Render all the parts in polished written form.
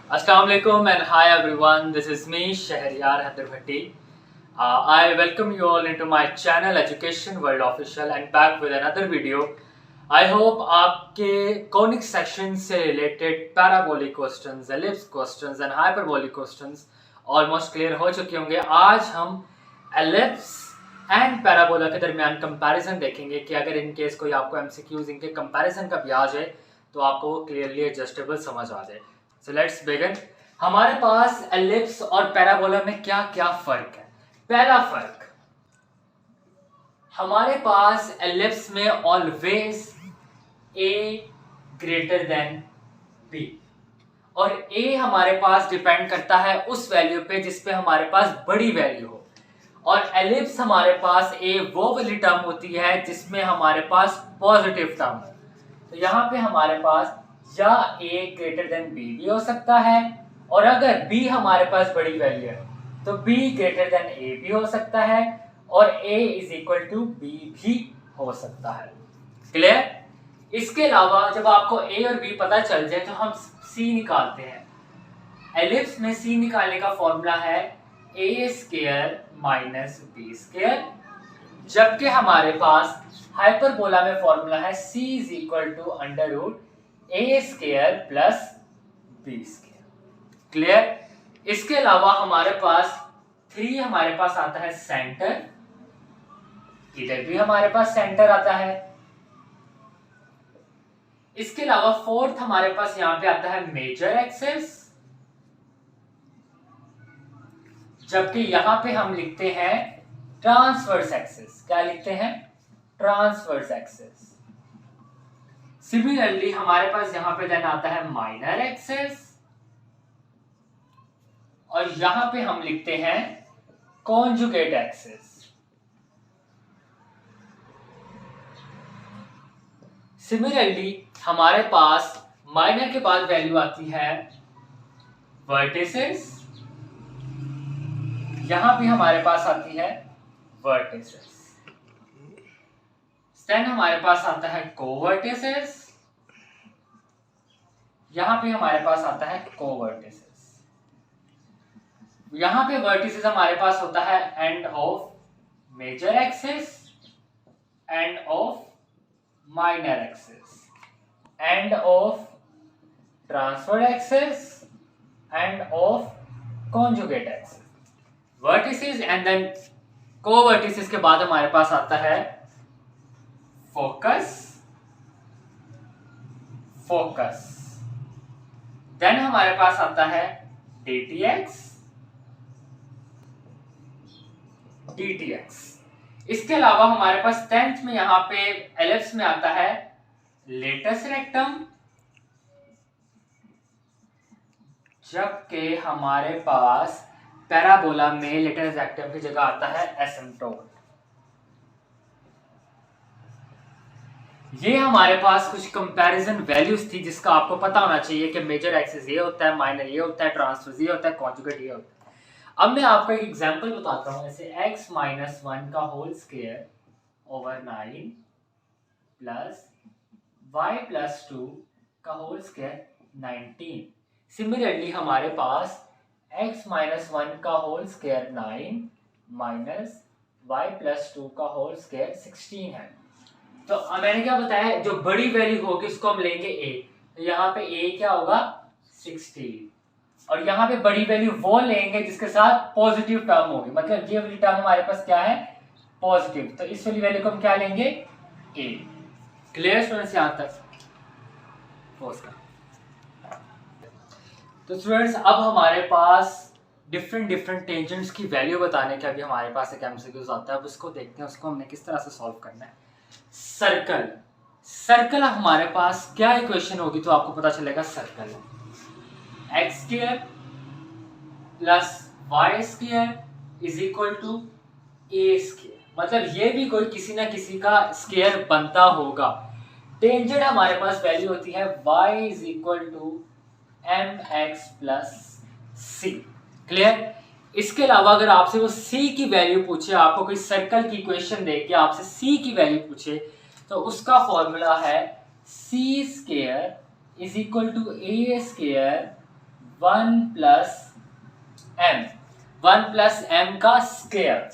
Assalamualaikum and hi everyone. This is me Shahriyar Haider Bhatti. I welcome you all into my channel Education World Official and back with another video. I hope आपके conic section से related parabolic questions, ellipse questions and hyperbolic questions almost clear हो चुके होंगे. आज हम ellipse and parabola के दरमियान comparison देखेंगे कि अगर इन केस कोई आपको एमसीक्यूज इनके कंपैरिजन का भी आ जाए तो आपको क्लियरली एडजस्टेबल समझ आ जाए. So let's begin. हमारे पास एलिप्स और पैराबोला में क्या क्या फर्क है. पहला फर्क, हमारे पास एलिप्स में always A greater than B और ए हमारे पास डिपेंड करता है उस वैल्यू पे जिस पे हमारे पास बड़ी वैल्यू हो, और एलिप्स हमारे पास ए वो वाली टर्म होती है जिसमें हमारे पास पॉजिटिव टर्म हो. तो यहाँ पे हमारे पास या ए ग्रेटर देन बी भी हो सकता है, और अगर बी हमारे पास बड़ी वैल्यू है तो बी ग्रेटर देन ए भी हो सकता है, और ए इज इक्वल टू बी भी हो सकता है. क्लियर? इसके अलावा जब आपको ए और बी पता चल जाए तो हम सी निकालते हैं. एलिप्स में सी निकालने का फॉर्मूला है A square minus B square, जबकि हमारे पास हाइपरबोला में फॉर्मूला है C is equal to under root A square plus B square. Clear? इसके अलावा हमारे पास 3 हमारे पास आता है सेंटर, इधर भी हमारे पास सेंटर आता है. इसके अलावा 4th हमारे पास यहां पे आता है मेजर एक्सिस, जबकि यहां पे हम लिखते हैं ट्रांसवर्स एक्सिस. क्या लिखते हैं? Transverse axis. सिमिलरली हमारे पास यहां पे देन आता है माइनर एक्सिस, और यहां पे हम लिखते हैं कॉन्जुगेट एक्सिस. सिमिलरली हमारे पास माइनर के बाद वैल्यू आती है वर्टिसेस, यहां भी हमारे पास आती है वर्टिसेस. देन हमारे पास आता है कोवर्टिसेस, यहां पे हमारे पास आता है कोवर्टिसेस. यहां पे वर्टिसेस हमारे पास होता है end of major axis, end of minor axis, end of transverse axis, end of conjugate axis. Vertices and then covertices के बाद हमारे पास आता है फोकस, फोकस. देन हमारे पास आता है DTX, DTX. इसके अलावा हमारे पास 10th में यहां पे एलिप्स में आता है लेटस रेक्टम, जबकि हमारे पास पैराबोला में लेटस रेक्टम की जगह आता है एसिम्प्टोट. ये हमारे पास कुछ कंपैरिजन वैल्यूज थी जिसका आपको पता होना चाहिए कि मेजर एक्सिस ये होता है, माइनर ये होता है, ट्रांसवर्स ये होता है, कॉन्जुगेट ये होता है. अब मैं आपको एक एग्जांपल बताता हूं. ऐसे x माइनस 1 का whole square over 9 plus y plus 2 का होल स्क्वायर 19. सिमिलरली हमारे पास x माइनस 1 का whole square 9 minus y plus 2 का होल स्क्वायर 16 है. तो मैंने क्या बताया, जो बड़ी वैल्यू होगी उसको हम लेंगे a. तो यहाँ पे a क्या होगा? 16. और यहाँ पे बड़ी वैल्यू वो लेंगे जिसके साथ पॉजिटिव टर्म होगी, मतलब ये वाली टर्म हमारे पास क्या है? पॉजिटिव. तो इस वाली वैल्यू को हम क्या लेंगे? a. क्लियर स्टूडेंट्स यहाँ तक? तो स्टूडेंट्स अब हमारे पास डिफरेंट टेंजेंट्स की वैल्यू बताने का भी हमारे पास एक एमसीक्यूज आता है. अब उसको देखते हैं उसको हमने किस तरह से सॉल्व करना है. सर्कल, सर्कल हमारे पास क्या इक्वेशन होगी तो आपको पता चलेगा circle x square plus y square is equal to a square. मतलब ये भी कोई किसी ना किसी का स्क्वायर बनता होगा. टेंजेंट हमारे पास वैल्यू होती है y is equal to mx plus c. Clear? इसके अलावा अगर आपसे वो c की वैल्यू पूछे, आपको कोई सर्कल की इक्वेशन दे के आपसे c की वैल्यू पूछे, तो उसका फॉर्मूला है c square is equal to a square 1 plus m, 1 plus m का स्क्वायर।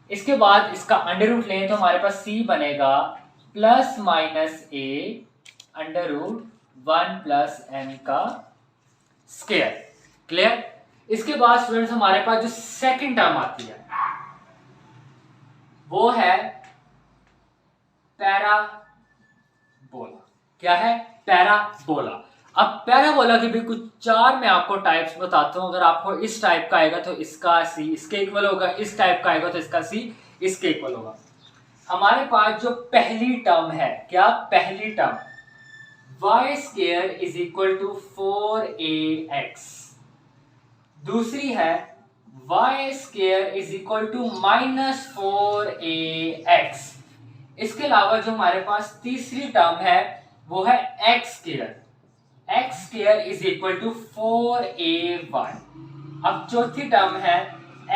इसके बाद इसका अंडर रूट लें तो हमारे पास c बनेगा plus minus a under root 1 plus m का स्क्वायर। क्लियर? इसके बाद स्टूडेंट्स हमारे पास जो सेकंड टर्म आती है वो है पैराबोला। क्या है? पैराबोला। अब पैराबोला के भी कुछ 4 मैं आपको टाइप्स बताता हूं। अगर आपको इस टाइप का आएगा तो इसका सी इसके इक्वल होगा, इस टाइप का आएगा तो इसका सी इसके इक्वल होगा। हमारे पास जो पहली टर्म है, क्या पहली term, y square is equal to 4ax। दूसरी है y square is equal to minus 4ax। इसके अलावा जो हमारे पास तीसरी टर्म है वो है x square is equal to 4ay। अब चौथी टर्म है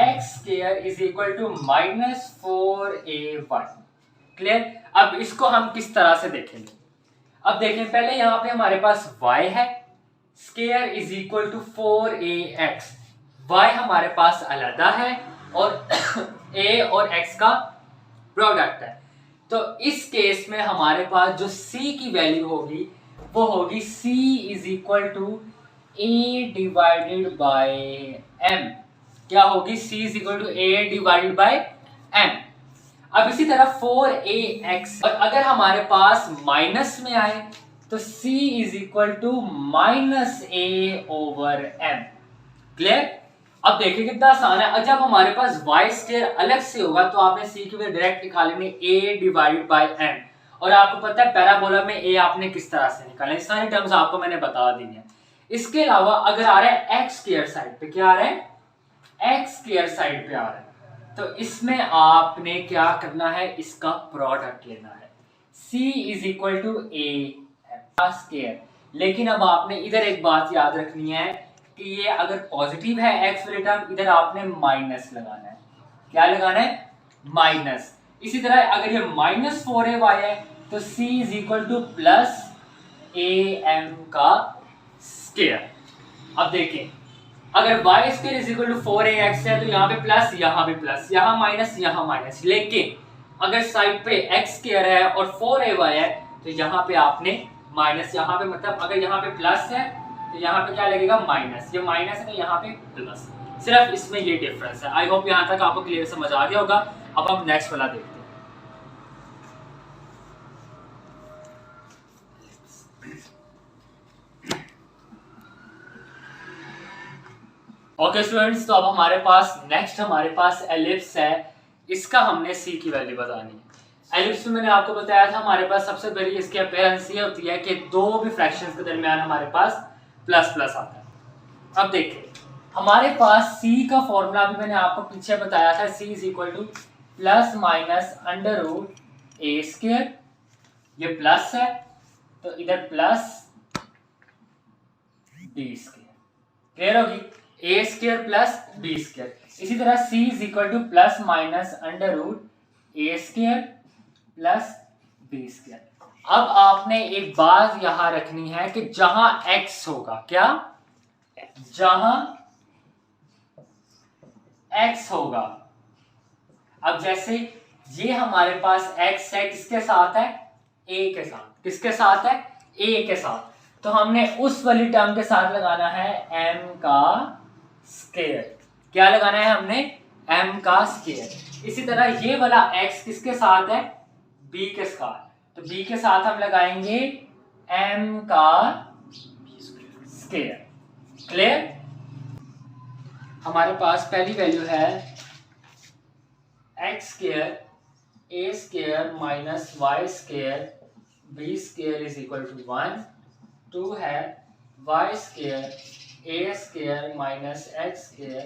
x square is equal to minus 4ay। Clear? अब इसको हम किस तरह से देखेंगे? अब देखें, पहले यहां पे हमारे पास y है, square is equal to 4ax। y हमारे पास अलग है और a और x का प्रोडक्ट है। तो इस केस में हमारे पास जो c की वैल्यू होगी वो होगी c is equal to a divided by m। क्या होगी? c is equal to a divided by m। अब इसी तरह 4ax, और अगर हमारे पास माइनस में आए तो c is equal to minus a over m। Clear? अब देखिए कितना आसान है। और जब हमारे पास y स्क्वायर अलग से होगा तो आपने c की वैल्यू डायरेक्ट निकाल लेनी a डिवाइडेड बाय m। और आपको पता है पैराबोला में a आपने किस तरह से निकालना है, सारी टर्म्स आपको मैंने बता दी है। इसके अलावा अगर आ रहा है x स्क्वायर साइड पे, क्या आ रहा है? x स्क्वायर साइड पे आ रहा है, तो इसमें आपने क्या करना है? इसका प्रोडक्ट लेना है। c is equal to a square. लेकिन अब आपने इधर एक बात याद रखनी है कि ये अगर पॉजिटिव है x वाली टर्म, इधर आपने माइनस लगाना है। क्या लगाना है? माइनस। इसी तरह अगर ये माइनस 4ay है तो c is equal to plus am का स्क्वायर। अब देखें, अगर y square is equal to 4ax है तो यहाँ पे प्लस, यहाँ पे प्लस, यहाँ माइनस, यहाँ माइनस। लेकिन अगर साइड पे x स्क्वायर है और 4ay है तो यहाँ पे आपने माइनस, यहाँ पे मतलब अगर यहाँ पे प्लस है तो यहाँ पे क्या लगेगा? माइनस। ये माइनस है तो यहाँ पे प्लस। सिर्फ इसमें ये डिफरेंस है। आई होप यहाँ तक आपको क्लियर समझ आ गया होगा। अब हम नेक्स्ट वाला देखते हैं। ओके स्टूडेंट्स, तो अब हमारे पास एलिप्स है। इसका हमने c की वैल्यू बतानी है। एलिप्स में मैंने आपको बताया था हमारे पास सबसे पहले इसकी अपीयरेंस ये होती है कि दो भी फ्रैक्शंस के दरमियान हमारे पास प्लस प्लस आता है। अब देखिए, हमारे पास c का फॉर्मूला भी मैंने आपको पीछे बताया था, c is equal to plus minus under root a square. ये प्लस है तो इधर प्लस b स्क्वायर। क्लियर होगी? a square plus b square. इसी तरह c is equal to plus minus under root a square plus b square. अब आपने एक बात यहां रखनी है कि जहां x होगा, क्या? जहां x होगा, अब जैसे ये हमारे पास x है, किसके साथ है? a के साथ। किसके साथ है? a के साथ। तो हमने उस वाली टर्म के साथ लगाना है m का स्क्वायर। क्या लगाना है हमने? m का स्क्वायर। इसी तरह ये वाला x किसके साथ है? b के साथ। तो b के साथ हम लगाएंगे m का स्क्वायर। क्लियर? हमारे पास पहली वैल्यू है x square a square minus y square b square is equal to 1। 2 है y square a square minus x square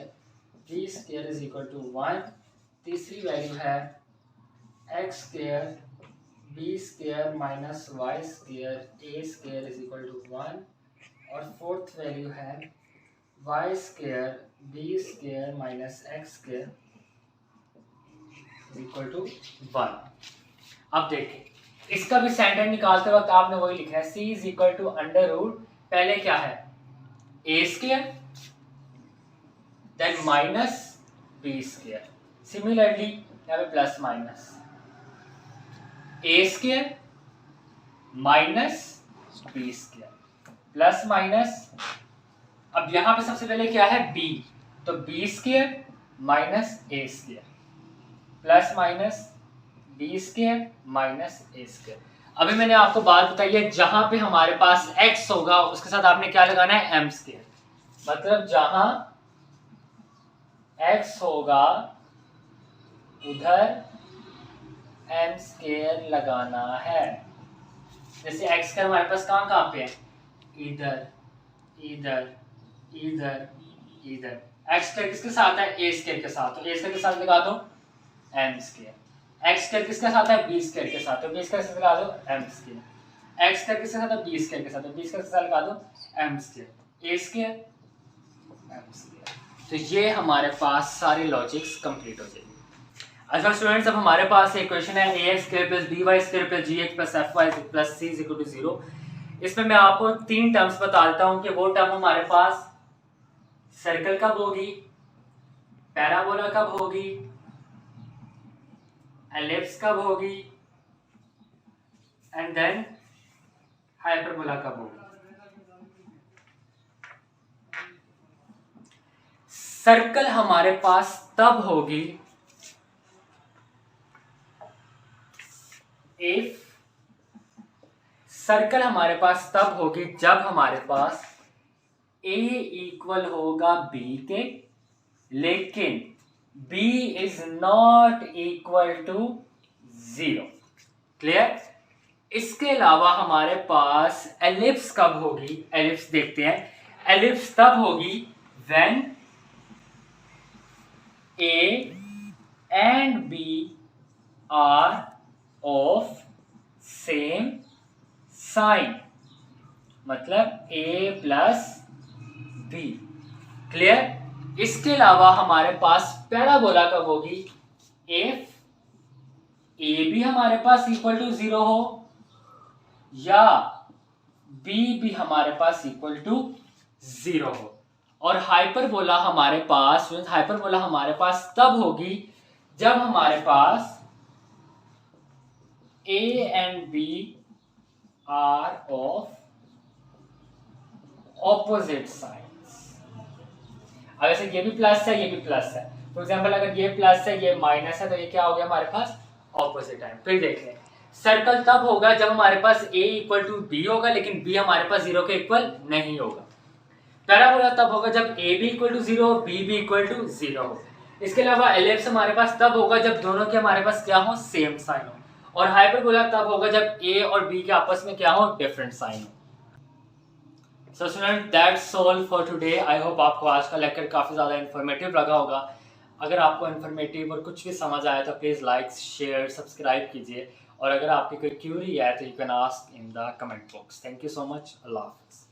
b square is equal to 1। तीसरी वैल्यू है x square b square minus y square a square is equal to 1। और fourth value है y square b square minus x square is equal to 1। अब देखिए, इसका भी centre निकालते वक्त आपने वही लिखा है, c is equal to under root, पहले क्या है? A square then minus B square. Similarly यहाँ पे plus minus A square minus B square plus minus, अब यहां पे सबसे पहले क्या है b, तो B square minus A square plus minus B square minus A square. अभी मैंने आपको बात बताई है, जहां पे हमारे पास x होगा उसके साथ आपने क्या लगाना है m स्क्वायर, मतलब जहां x होगा उधर m स्क्वायर लगाना है। जैसे x का हमारे पास कहां पे है, इधर इधर इधर इधर। x स्क्वायर किसके साथ है, a स्क्वायर के साथ, तो a स्क्वायर के साथ लगा दो m स्क्वायर। x स्क्वायर किसके साथ है, b स्क्वायर के साथ, तो b स्क्वायर के साथ लगा दो m स्क्वायर। x स्क्वायर किसके साथ है, b स्क्वायर के साथ, तो b स्क्वायर के साथ लगा दो m square, a square m square. तो ये हमारे पास सारे लॉजिक्स कंप्लीट हो जाएंगे। अच्छा स्टूडेंट्स, अब हमारे पास एक क्वेश्चन है ax square plus by square plus gx plus fy plus c is equal to 0। इसमें मैं आपको 3 टर्म्स बता देता हूं कि वो टर्म हमारे पास सर्कल कब होगी, पैराबोला कब होगी, एलिप्स कब होगी एंड देन हाइपरबोला कब होगी। सर्कल हमारे पास तब होगी इफ, सर्कल हमारे पास तब होगी जब हमारे पास a इक्वल होगा b के, लेकिन b is not equal to 0। Clear. इसके अलावा हमारे पास एलिप्स कब होगी, एलिप्स देखते हैं, एलिप्स तब होगी when a and b are of same sign, मतलब a प्लस b। क्लियर। इसके अलावा हमारे पास पैराबोला कब होगी, इफ a भी हमारे पास इक्वल टू 0 हो या b भी हमारे पास इक्वल टू 0 हो। और हाइपरबोला हमारे पास, हाइपरबोला हमारे पास तब होगी जब हमारे पास a and b are of opposite sides। अब ऐसे ये भी प्लस है ये भी प्लस है, फॉर एग्जांपल अगर ये प्लस है ये माइनस है तो ये क्या हो गया हमारे पास ऑपोजिट है। फिर देख लें, सर्कल तब होगा जब हमारे पास a इक्वल टू बी होगा लेकिन b हमारे पास 0 के इक्वल नहीं होगा। पैराबोला तब होगा जब a भी इक्वल टू 0 हो, b भी इक्वल टू 0 हो। इसके अलावा एलिप्स हमारे पास तब होगा जब दोनों के हमारे पास क्या हो, सेम साइन हो। और हाइपरबोला तब होगा जब a और b के आपस में क्या हो, डिफरेंट साइन हो। So student that's all for today. I hope आपको आज का लेक्चर काफ़ी ज़्यादा इन्फॉर्मेटिव लगा होगा। अगर आपको इन्फॉर्मेटिव और कुछ भी समझ आया तो प्लीज़ लाइक शेयर सब्सक्राइब कीजिए, और अगर आपकी कोई क्यूरी है तो you can ask in the comment box. Thank you so much. अल्लाह हाफ़िज़।